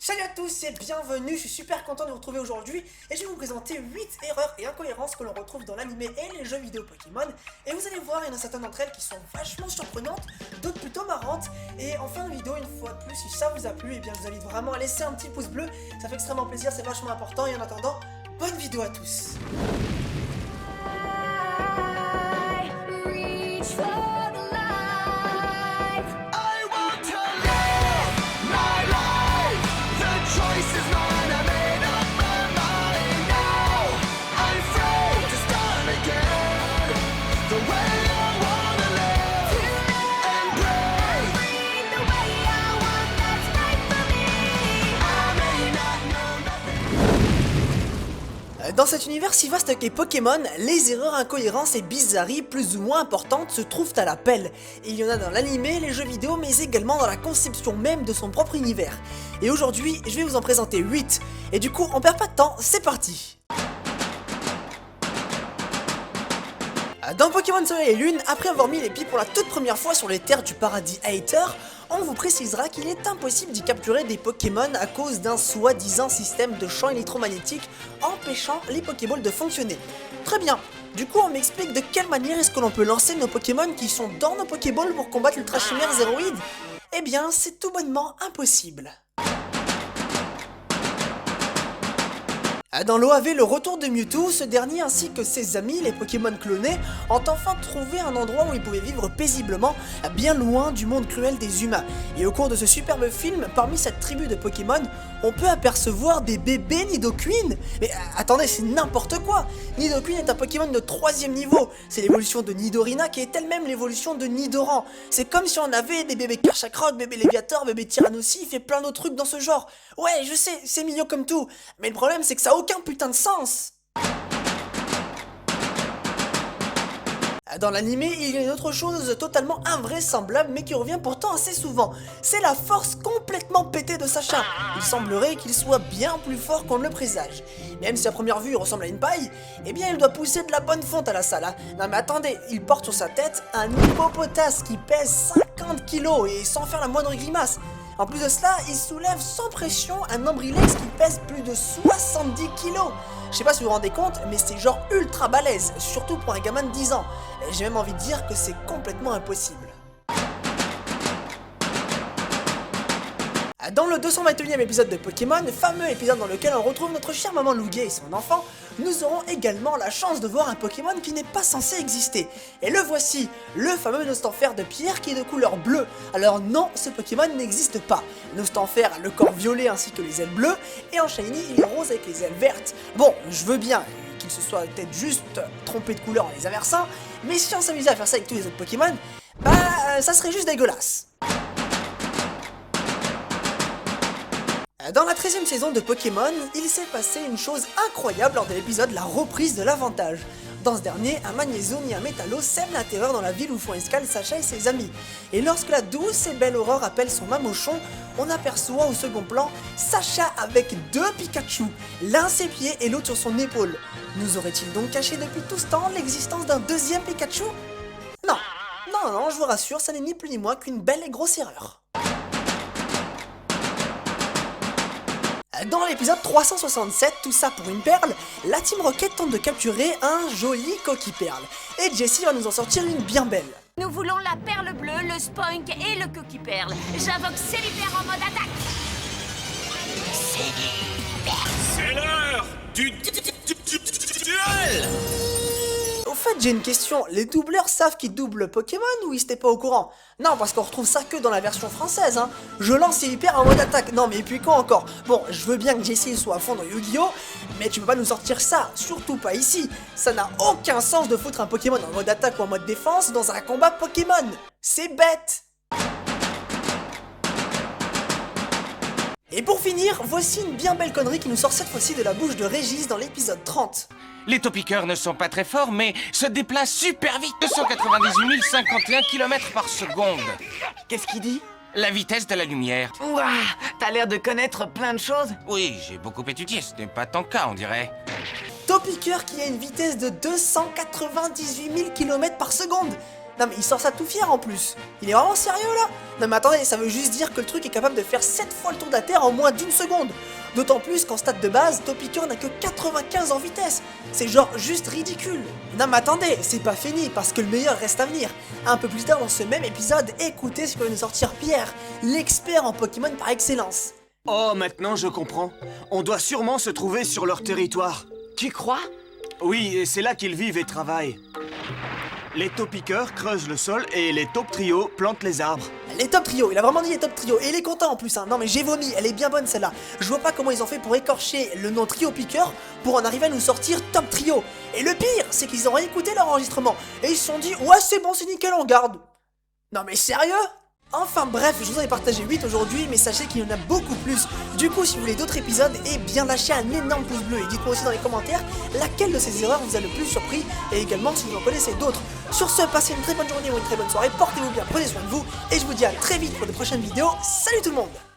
Salut à tous et bienvenue, je suis super content de vous retrouver aujourd'hui et je vais vous présenter 8 erreurs et incohérences que l'on retrouve dans l'anime et les jeux vidéo Pokémon. Et vous allez voir, il y en a certaines d'entre elles qui sont vachement surprenantes, d'autres plutôt marrantes. Et en fin de vidéo, une fois de plus, si ça vous a plu, et bien je vous invite vraiment à laisser un petit pouce bleu, ça fait extrêmement plaisir, c'est vachement important. Et en attendant, bonne vidéo à tous. Dans cet univers si vaste qu'est Pokémon, les erreurs, incohérences et bizarreries plus ou moins importantes se trouvent à l'appel. Il y en a dans l'animé, les jeux vidéo, mais également dans la conception même de son propre univers. Et aujourd'hui, je vais vous en présenter 8. Et du coup, on perd pas de temps, c'est parti! Dans Pokémon Soleil et Lune, après avoir mis les pieds pour la toute première fois sur les terres du paradis Aether, on vous précisera qu'il est impossible d'y capturer des Pokémon à cause d'un soi-disant système de champs électromagnétiques empêchant les Pokéballs de fonctionner. Très bien, du coup on m'explique de quelle manière est-ce que l'on peut lancer nos Pokémon qui sont dans nos Pokéballs pour combattre l'Ultra Chimère Zéroïde? Eh bien c'est tout bonnement impossible. Dans l'OAV, le retour de Mewtwo, ce dernier ainsi que ses amis, les Pokémon clonés, ont enfin trouvé un endroit où ils pouvaient vivre paisiblement, bien loin du monde cruel des humains. Et au cours de ce superbe film, parmi cette tribu de Pokémon, on peut apercevoir des bébés Nidoqueen. Mais attendez, c'est n'importe quoi! Nidoqueen est un Pokémon de 3ème niveau, c'est l'évolution de Nidorina qui est elle-même l'évolution de Nidoran. C'est comme si on avait des bébés Karchakrog, bébés Léviator, bébés Tyrannosif et plein d'autres trucs dans ce genre. Ouais, je sais, c'est mignon comme tout, mais le problème c'est que ça a aucun putain de sens. Dans l'animé, il y a une autre chose totalement invraisemblable mais qui revient pourtant assez souvent. C'est la force complètement pétée de Sacha. Il semblerait qu'il soit bien plus fort qu'on ne le présage. Même si à première vue il ressemble à une paille, eh bien il doit pousser de la bonne fonte à la salle. Hein. Non mais attendez, il porte sur sa tête un hippopotas qui pèse 50 kg et sans faire la moindre grimace. En plus de cela, il soulève sans pression un Ambrilex qui pèse plus de 70 kg. Je sais pas si vous vous rendez compte, mais c'est genre ultra balèze, surtout pour un gamin de 10 ans. J'ai même envie de dire que c'est complètement impossible. Dans le 221e épisode de Pokémon, fameux épisode dans lequel on retrouve notre chère maman Lugia et son enfant, nous aurons également la chance de voir un Pokémon qui n'est pas censé exister. Et le voici, le fameux Nostanfer de pierre qui est de couleur bleue. Alors non, ce Pokémon n'existe pas. Nostanfer a le corps violet ainsi que les ailes bleues, et en Shiny il est rose avec les ailes vertes. Bon, je veux bien qu'il se soit peut-être juste trompé de couleur en les inversant, mais si on s'amusait à faire ça avec tous les autres Pokémon, bah ça serait juste dégueulasse. Dans la 13ème saison de Pokémon, il s'est passé une chose incroyable lors de l'épisode La reprise de l'avantage. Dans ce dernier, un Magnézone et un Métallo sèment la terreur dans la ville où font escale Sacha et ses amis. Et lorsque la douce et belle Aurore appelle son Mamochon, on aperçoit au second plan Sacha avec 2 Pikachu, l'un à ses pieds et l'autre sur son épaule. Nous aurait-il donc caché depuis tout ce temps l'existence d'un deuxième Pikachu? Non, non, je vous rassure, ça n'est ni plus ni moins qu'une belle et grosse erreur. Dans l'épisode 367, tout ça pour une perle, la Team Rocket tente de capturer un joli Coquille-Perle. Et Jessie va nous en sortir une bien belle. Nous voulons la perle bleue, le Spoink et le Coquille-Perle. J'invoque Célibère en mode attaque. C'est l'heure du duel. Au fait, j'ai une question, les doubleurs savent qu'ils doublent Pokémon ou ils étaient pas au courant? Non, parce qu'on retrouve ça que dans la version française, hein. Je lance hyper en mode attaque. Non, mais puis quoi encore? Bon, je veux bien que Jessie soit à fond dans Yu-Gi-Oh! Mais tu peux pas nous sortir ça, surtout pas ici. Ça n'a aucun sens de foutre un Pokémon en mode attaque ou en mode défense dans un combat Pokémon. C'est bête! Et pour finir, voici une bien belle connerie qui nous sort cette fois-ci de la bouche de Régis dans l'épisode 30. Les topiqueurs ne sont pas très forts, mais se déplacent super vite, 298 051 km par seconde. Qu'est-ce qu'il dit? La vitesse de la lumière. Ouah, t'as l'air de connaître plein de choses. Oui, j'ai beaucoup étudié, ce n'est pas tant cas, on dirait. Topiqueur qui a une vitesse de 298 000 km par seconde. Non mais il sort ça tout fier en plus. Il est vraiment sérieux là? Non mais attendez, ça veut juste dire que le truc est capable de faire 7 fois le tour de la Terre en moins d'1 seconde. D'autant plus qu'en stade de base, Topicker n'a que 95 en vitesse. C'est genre juste ridicule. Non mais attendez, c'est pas fini parce que le meilleur reste à venir. Un peu plus tard dans ce même épisode, écoutez ce que vient de sortir Pierre, l'expert en Pokémon par excellence. Oh, maintenant je comprends. On doit sûrement se trouver sur leur territoire. Tu crois? Oui, et c'est là qu'ils vivent et travaillent. Les Topiqueurs creusent le sol et les Top Trio plantent les arbres. Les top trio, il a vraiment dit les top trio et il est content en plus hein. Non mais j'ai vomi, elle est bien bonne celle-là. Je vois pas comment ils ont fait pour écorcher le nom trio piqueur pour en arriver à nous sortir top trio. Et le pire, c'est qu'ils ont réécouté leur enregistrement et ils se sont dit ouais c'est bon c'est nickel on garde. Non mais sérieux? Enfin bref, je vous en ai partagé 8 aujourd'hui, mais sachez qu'il y en a beaucoup plus. Du coup, si vous voulez d'autres épisodes, eh bien lâchez un énorme pouce bleu et dites-moi aussi dans les commentaires laquelle de ces erreurs vous a le plus surpris et également si vous en connaissez d'autres. Sur ce, passez une très bonne journée ou une très bonne soirée, portez-vous bien, prenez soin de vous et je vous dis à très vite pour de prochaines vidéos. Salut tout le monde!